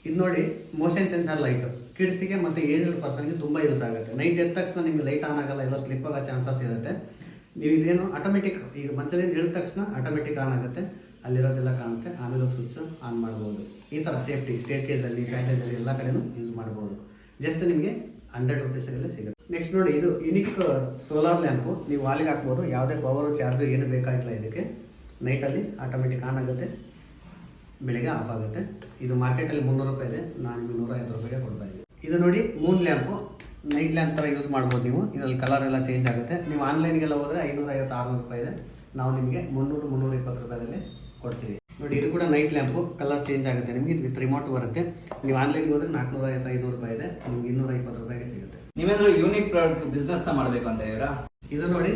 ಇದು ನೋಡಿ motion sensor light ಕಿಡ್ಸಿಗೆ ಮತ್ತು ಏಜ್ಡ್ ಪರ್ಸನ್ಗೆ ತುಂಬ ಯೂಸ್ ಆಗುತ್ತೆ. ನೈಟ್ ಎದ್ದ ತಕ್ಷಣ ನಿಮಗೆ ಲೈಟ್ ಆನ್ ಆಗಲ್ಲ, ಎಲ್ಲ ಸ್ಲಿಪ್ ಆಗೋ ಚಾನ್ಸಸ್ ಇರುತ್ತೆ. ನೀವು ಇದೇನು ಆಟೋಮೆಟಿಕ್ ಈಗ ಮಂಚದಿಂದ ಇಳಿದ ತಕ್ಷಣ ಆಟೋಮೆಟಿಕ್ ಆನ್ ಆಗುತ್ತೆ, ಅಲ್ಲಿರೋದೆಲ್ಲ ಕಾಣುತ್ತೆ, ಆಮೇಲೆ ಸ್ವಿಚ್ ಆನ್ ಮಾಡ್ಬೋದು. ಈ ಥರ ಸೇಫ್ಟಿ ಸ್ಟೇಟ್ ಕೇಸಲ್ಲಿ ಪ್ಯಾಸೇಜಲ್ಲಿ ಎಲ್ಲ ಕಡೆನೂ ಯೂಸ್ ಮಾಡ್ಬೋದು. ಜಸ್ಟ್ ನಿಮಗೆ 100 ರೂಪೀಸಲ್ಲೇ ಸಿಗುತ್ತೆ. ನೆಕ್ಸ್ಟ್ ನೋಡಿ, ಇದು ಯುನಿಕ್ ಸೋಲಾರ್ ಲ್ಯಾಂಪು. ನೀವು ವಾಲಿಗೆ ಹಾಕ್ಬೋದು, ಯಾವುದೇ ಪವರು ಚಾರ್ಜು ಏನು ಬೇಕಾಗಿಲ್ಲ. ಇದಕ್ಕೆ ನೈಟಲ್ಲಿ ಆಟೋಮೆಟಿಕ್ ಆನ್ ಆಗುತ್ತೆ, ಬೆಳಿಗ್ಗೆ ಆಫ್ ಆಗುತ್ತೆ. ಇದು ಮಾರ್ಕೆಟಲ್ಲಿ 300 ರೂಪಾಯಿ ಇದೆ, ನಾನು ನಿಮಗೆ 150 ರೂಪಾಯಿಗೆ ಕೊಡ್ತಾ ಇದ್ದೀನಿ. ಇದು ನೋಡಿ ಮೂನ್ ಲ್ಯಾಂಪು, ನೈಟ್ ಲ್ಯಾಂಪ್ ಥರ ಯೂಸ್ ಮಾಡ್ಬೋದು ನೀವು. ಇದರಲ್ಲಿ ಕಲರ್ ಎಲ್ಲ ಚೇಂಜ್ ಆಗುತ್ತೆ. ನೀವು ಆನ್ಲೈನ್ಗೆಲ್ಲ ಹೋದರೆ 550-600 ರೂಪಾಯಿ ಇದೆ, ನಾವು ನಿಮಗೆ 300-320 ರೂಪಾಯಿದಲ್ಲಿ ಕೊಡ್ತೀವಿ. ನೋಡಿ ಇದು ಕೂಡ ನೈಟ್ ಲ್ಯಾಂಪು, ಕಲರ್ ಚೇಂಜ್ ಆಗುತ್ತೆ ನಿಮಗೆ, ಇದು ವಿತ್ ರಿಮೋಟ್ ಬರುತ್ತೆ. ನೀವು ಆನ್ಲೈನ್ಗೆ ಹೋದರೆ 450-500 ರೂಪಾಯಿ ಇದೆ, ನಿಮ್ಗೆ 220 ರೂಪಾಯಿಗೆ ಸಿಗುತ್ತೆ. ನೀವೇನಾದ್ರು ಯೂನಿಕ್ ಪ್ರಾಡಕ್ಟ್ ಬಿಸ್ನೆಸ್ನ ಮಾಡಬೇಕು ಅಂತ ಇದ್ದೀರಾ? ಇದು ನೋಡಿ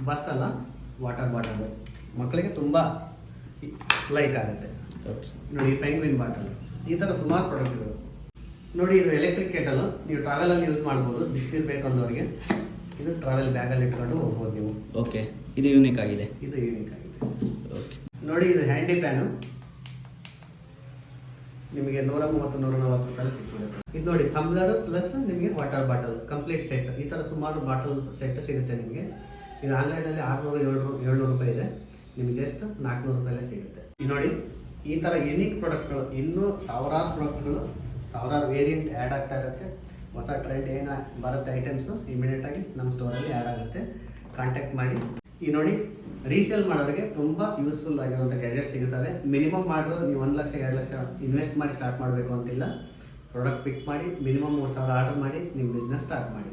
ಬಸ್ ಅಲ್ಲ, ವಾಟರ್ ಬಾಟಲ್, ಮಕ್ಕಳಿಗೆ ತುಂಬ ಲೈಕ್ ಆಗುತ್ತೆ. ನೋಡಿ ಪೆಂಗ್ವಿನ್ ಬಾಟಲ್, ಈ ಥರ ಸುಮಾರು ಪ್ರಾಡಕ್ಟ್ಗಳು. ನೋಡಿ ಇದು ಎಲೆಕ್ಟ್ರಿಕ್ ಕೆಟಲ್, ನೀವು ಟ್ರಾವೆಲಲ್ಲಿ ಯೂಸ್ ಮಾಡ್ಬೋದು. ಬಿಸಿನೀರು ಬೇಕು ಅಂದವರಿಗೆ ಇದು ಟ್ರಾವೆಲ್ ಬ್ಯಾಗಲ್ಲಿ ಇಟ್ಕೊಂಡು ಹೋಗ್ಬೋದು ನೀವು. ಓಕೆ, ಇದು ಯೂನಿಕ್ ಆಗಿದೆ. ಇದು ಯೂನಿಕ್ ಆಗಿದೆ. ಓಕೆ, ನೋಡಿ ಇದು ಹ್ಯಾಂಡಿ ಪ್ಯಾನು, ನಿಮಗೆ 130-140 ರೂಪಾಯಿ ಸಿಕ್ಕಿರುತ್ತೆ. ಇದು ನೋಡಿ ಥಂಬ್ಲರ್ ಪ್ಲಸ್ ನಿಮಗೆ ವಾಟರ್ ಬಾಟಲ್ ಕಂಪ್ಲೀಟ್ ಸೆಟ್, ಈ ಥರ ಸುಮಾರು ಬಾಟಲ್ ಸೆಟ್ ಸಿಗುತ್ತೆ ನಿಮಗೆ. ಇದು ಆನ್ಲೈನಲ್ಲಿ 600-700 ರೂಪಾಯಿ ಇದೆ, ನಿಮಗೆ ಜಸ್ಟ್ 400 ರೂಪಾಯಲ್ಲೇ ಸಿಗುತ್ತೆ. ಇದು ನೋಡಿ ಈ ಥರ ಯುನಿಕ್ ಪ್ರಾಡಕ್ಟ್ಗಳು, ಇನ್ನೂ ಸಾವಿರಾರು ಪ್ರಾಡಕ್ಟ್ಗಳು, ಸಾವಿರಾರು ವೇರಿಯಂಟ್ ಆ್ಯಡ್ ಆಗ್ತಾ ಇರುತ್ತೆ. ಹೊಸ ಟ್ರೆಂಡ್ ಏನು ಬರುತ್ತೆ ಐಟಮ್ಸು ಇಮಿಡಿಯೇಟಾಗಿ ನಮ್ಮ ಸ್ಟೋರಲ್ಲಿ ಆ್ಯಡ್ ಆಗುತ್ತೆ. ಕಾಂಟ್ಯಾಕ್ಟ್ ಮಾಡಿ. ಈ ನೋಡಿ ರೀಸೇಲ್ ಮಾಡೋರಿಗೆ ತುಂಬ ಯೂಸ್ಫುಲ್ ಆಗಿರುವಂಥ ಗ್ಯಾಜೆಟ್ ಸಿಗುತ್ತವೆ. ಮಿನಿಮಮ್ ಮಾಡಿದ್ರು ನೀವು 1 ಲಕ್ಷ 2 ಲಕ್ಷ ಇನ್ವೆಸ್ಟ್ ಮಾಡಿ ಸ್ಟಾರ್ಟ್ ಮಾಡಬೇಕು ಅಂತಿಲ್ಲ. ಪ್ರಾಡಕ್ಟ್ ಪಿಕ್ ಮಾಡಿ ಮಿನಿಮಮ್ 3000 ಆರ್ಡರ್ ಮಾಡಿ ನಿಮ್ಮ ಬಿಸ್ನೆಸ್ ಸ್ಟಾರ್ಟ್ ಮಾಡಿ.